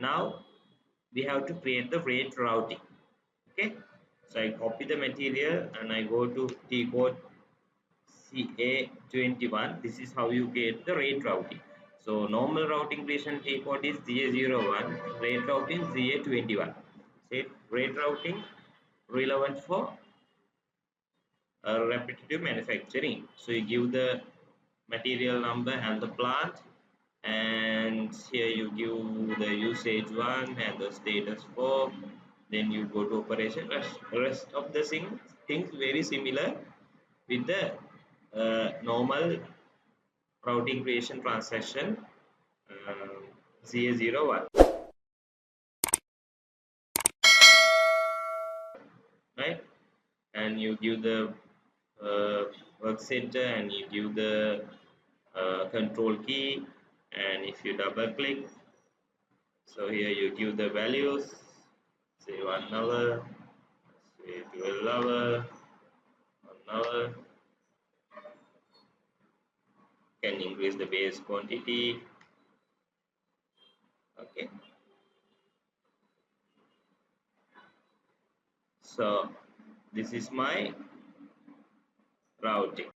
Now we have to create the rate routing. Okay, so I copy the material and I go to T code CA21. This is how you get the rate routing. So normal routing creation T code is CA01, rate routing CA21. Say rate routing relevant for repetitive manufacturing. So you give the material number and the plant, and here you give the usage 1 and the status 4. Then you go to operation. Rest of the things very similar with the normal routing creation transaction, CA01, right? And you give the uh, work center and you give the control key, and if you double click, so here you give the values, say 1 hour, say 12 hour, 1 hour, can increase the base quantity. Okay, so this is my routing.